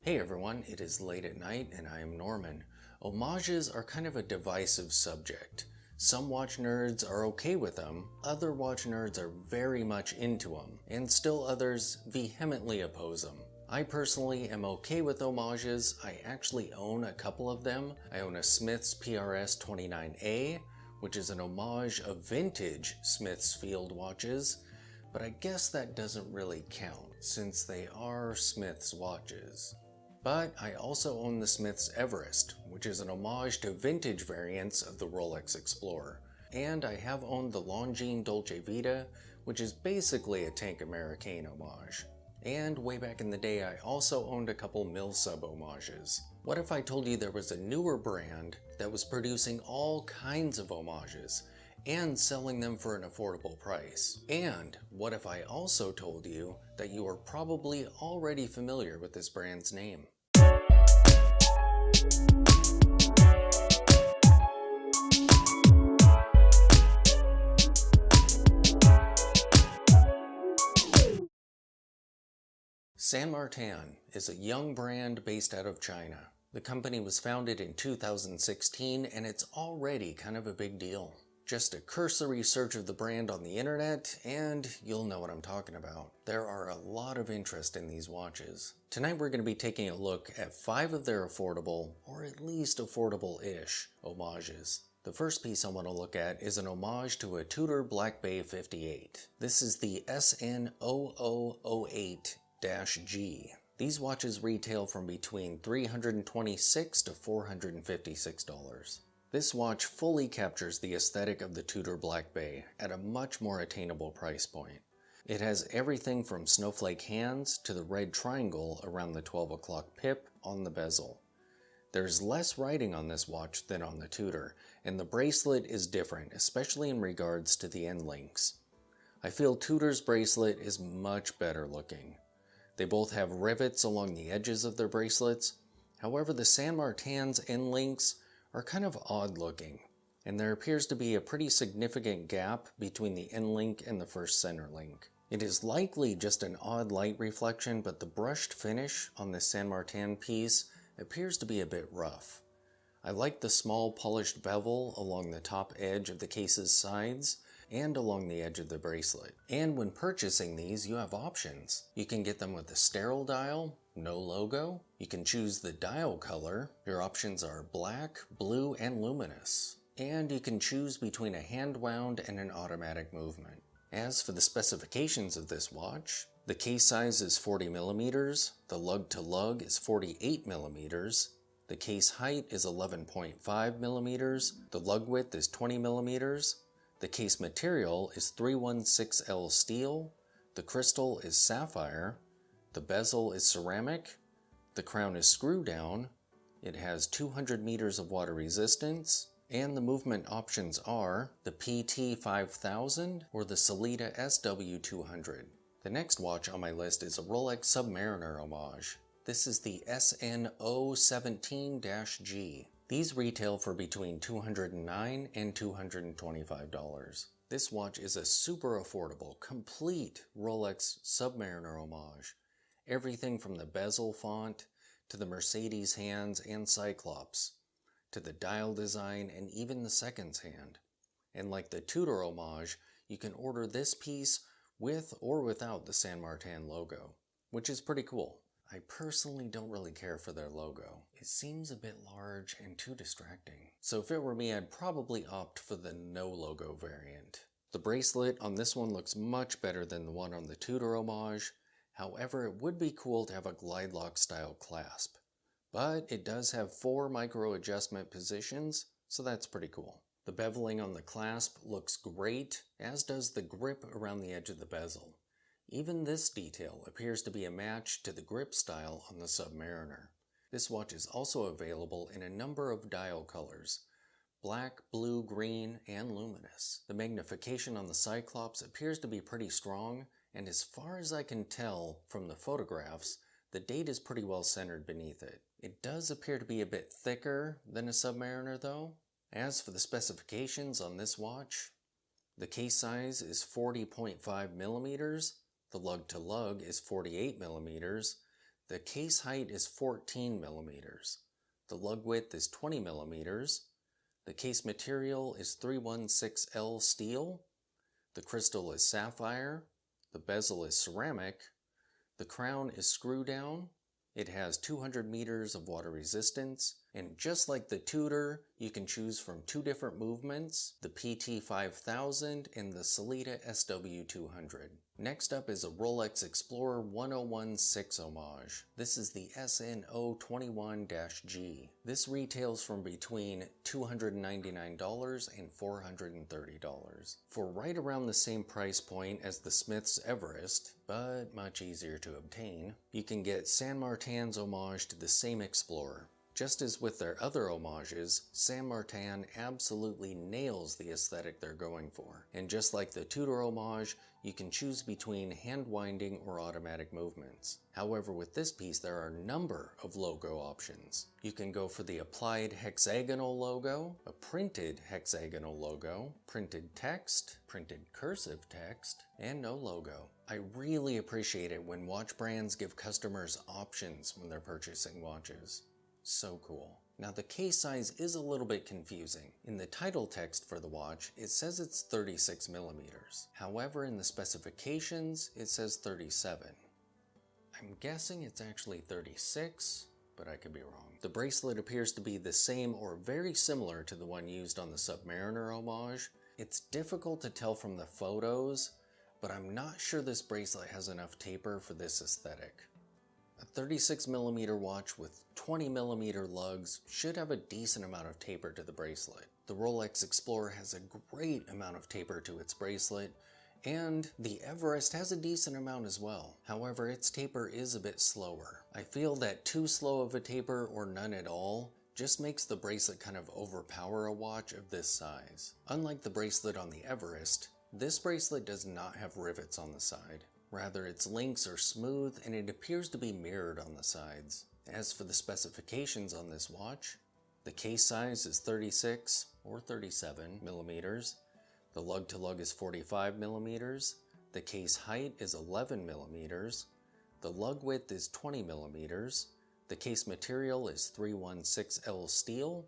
Hey everyone, it is late at night and I am Norman. Homages are kind of a divisive subject. Some watch nerds are okay with them, other watch nerds are very much into them, and still others vehemently oppose them. I personally am okay with homages. I actually own a couple of them. I own a Smith's PRS 29A, which is an homage of vintage Smith's field watches, but I guess that doesn't really count since they are Smith's watches. But I also own the Smith's Everest, which is an homage to vintage variants of the Rolex Explorer. And I have owned the Longines Dolce Vita, which is basically a Tank Americain homage. And way back in the day, I also owned a couple Mil Sub homages. What if I told you there was a newer brand that was producing all kinds of homages and selling them for an affordable price? And what if I also told you that you are probably already familiar with this brand's name? San Martin is a young brand based out of China. The company was founded in 2016 and it's already kind of a big deal. Just a cursory search of the brand on the internet and you'll know what I'm talking about. There are a lot of interest in these watches. Tonight we're going to be taking a look at 5 of their affordable, or at least affordable-ish, homages. The first piece I want to look at is an homage to a Tudor Black Bay 58. This is the SN0008-G. These watches retail from between $326 to $456. This watch fully captures the aesthetic of the Tudor Black Bay at a much more attainable price point. It has everything from snowflake hands to the red triangle around the 12 o'clock pip on the bezel. There's less writing on this watch than on the Tudor, and the bracelet is different, especially in regards to the end links. I feel Tudor's bracelet is much better looking. They both have rivets along the edges of their bracelets. However, the San Martin's end links are kind of odd looking, and there appears to be a pretty significant gap between the end link and the first center link. It is likely just an odd light reflection, but the brushed finish on this San Martin piece appears to be a bit rough. I like the small polished bevel along the top edge of the case's sides and along the edge of the bracelet. And when purchasing these, you have options. You can get them with a sterile dial, no logo. You can choose the dial color. Your options are black, blue, and luminous. And you can choose between a hand wound and an automatic movement. As for the specifications of this watch, the case size is 40mm, the lug to lug is 48mm, the case height is 11.5mm, the lug width is 20mm, the case material is 316L steel, the crystal is sapphire, the bezel is ceramic, the crown is screw down, it has 200 meters of water resistance, and the movement options are the PT5000 or the Sellita SW200. The next watch on my list is a Rolex Submariner homage. This is the SN017-G. These retail for between $209 and $225. This watch is a super affordable, complete Rolex Submariner homage. Everything from the bezel font, to the Mercedes hands and Cyclops, to the dial design and even the seconds hand. And like the Tudor homage, you can order this piece with or without the San Martin logo, which is pretty cool. I personally don't really care for their logo. It seems a bit large and too distracting. So if it were me, I'd probably opt for the no logo variant. The bracelet on this one looks much better than the one on the Tudor homage. However, it would be cool to have a glide lock style clasp. But it does have 4 micro adjustment positions, so that's pretty cool. The beveling on the clasp looks great, as does the grip around the edge of the bezel. Even this detail appears to be a match to the grip style on the Submariner. This watch is also available in a number of dial colors: black, blue, green, and luminous. The magnification on the Cyclops appears to be pretty strong, and as far as I can tell from the photographs, the date is pretty well centered beneath it. It does appear to be a bit thicker than a Submariner though. As for the specifications on this watch, the case size is 40.5mm, the lug to lug is 48mm, The case height is 14 millimeters. The lug width is 20 millimeters. The case material is 316L steel. The crystal is sapphire. The bezel is ceramic. The crown is screw down. It has 200 meters of water resistance, and just like the Tudor, you can choose from two different movements, the PT5000 and the Sellita SW200. Next up is a Rolex Explorer 1016 Homage. This is the SN021-G. This retails from between $299 and $430, for right around the same price point as the Smith's Everest, but much easier to obtain. You can get San Martin's homage to the same Explorer. Just as with their other homages, San Martin absolutely nails the aesthetic they're going for. And just like the Tudor homage, you can choose between hand winding or automatic movements. However, with this piece, there are a number of logo options. You can go for the applied hexagonal logo, a printed hexagonal logo, printed text, printed cursive text, and no logo. I really appreciate it when watch brands give customers options when they're purchasing watches. So cool. Now the case size is a little bit confusing. In the title text for the watch, it says it's 36 millimeters. However, in the specifications, it says 37. I'm guessing it's actually 36, but I could be wrong. The bracelet appears to be the same or very similar to the one used on the Submariner homage. It's difficult to tell from the photos, but I'm not sure this bracelet has enough taper for this aesthetic. A 36 millimeter watch with 20 millimeter lugs should have a decent amount of taper to the bracelet. The Rolex Explorer has a great amount of taper to its bracelet, and the Everest has a decent amount as well. However, its taper is a bit slower. I feel that too slow of a taper or none at all just makes the bracelet kind of overpower a watch of this size. Unlike the bracelet on the Everest, this bracelet does not have rivets on the side. Rather, its links are smooth and it appears to be mirrored on the sides. As for the specifications on this watch, the case size is 36 or 37 millimeters. The lug-to-lug is 45 millimeters. The case height is 11 millimeters. The lug width is 20 millimeters. The case material is 316L steel.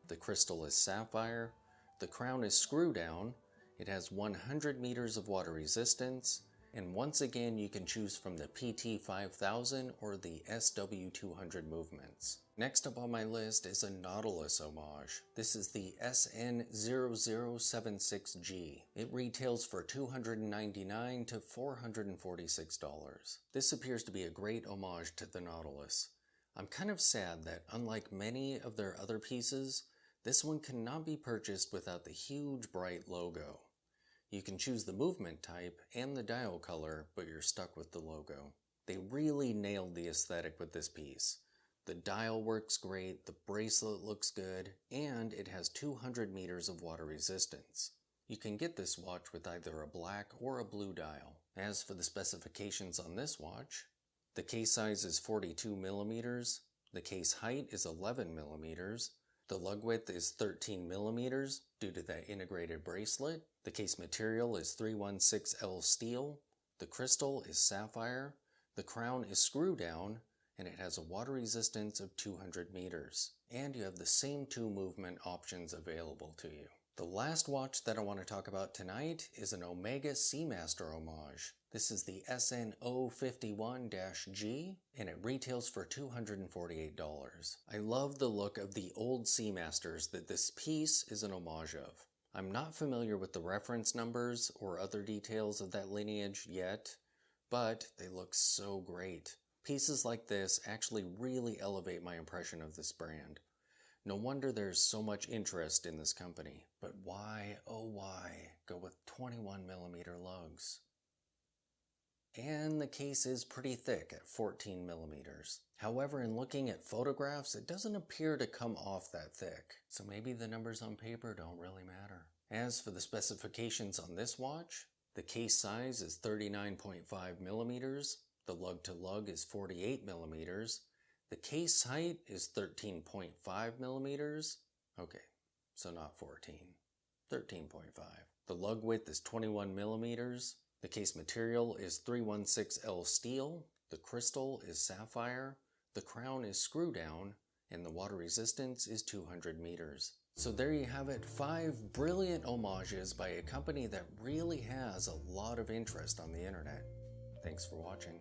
The crystal is sapphire. The crown is screw down. It has 100 meters of water resistance. And once again, you can choose from the PT5000 or the SW200 movements. Next up on my list is a Nautilus Homage. This is the SN0076G. It retails for $299 to $446. This appears to be a great homage to the Nautilus. I'm kind of sad that unlike many of their other pieces, this one cannot be purchased without the huge bright logo. You can choose the movement type and the dial color, but you're stuck with the logo. They really nailed the aesthetic with this piece. The dial works great, the bracelet looks good, and it has 200 meters of water resistance. You can get this watch with either a black or a blue dial. As for the specifications on this watch, the case size is 42 millimeters, the case height is 11 millimeters, the lug width is 13 millimeters due to that integrated bracelet. The case material is 316L steel. The crystal is sapphire. The crown is screw down, and it has a water resistance of 200 meters. And you have the same two movement options available to you. The last watch that I want to talk about tonight is an Omega Seamaster homage. This is the SN051-G, and it retails for $248. I love the look of the old Seamasters that this piece is an homage of. I'm not familiar with the reference numbers or other details of that lineage yet, but they look so great. Pieces like this actually really elevate my impression of this brand. No wonder there's so much interest in this company. But why, oh why, go with 21 millimeter lugs? And the case is pretty thick at 14 millimeters. However, in looking at photographs, it doesn't appear to come off that thick. So maybe the numbers on paper don't really matter. As for the specifications on this watch, the case size is 39.5 millimeters. The lug-to-lug is 48 millimeters. The case height is 13.5 millimeters. Okay, so not 14. 13.5. The lug width is 21 millimeters. The case material is 316L steel. The crystal is sapphire, the crown is screw down, and the water resistance is 200 meters. So there you have it, 5 brilliant homages by a company that really has a lot of interest on the internet. Thanks for watching.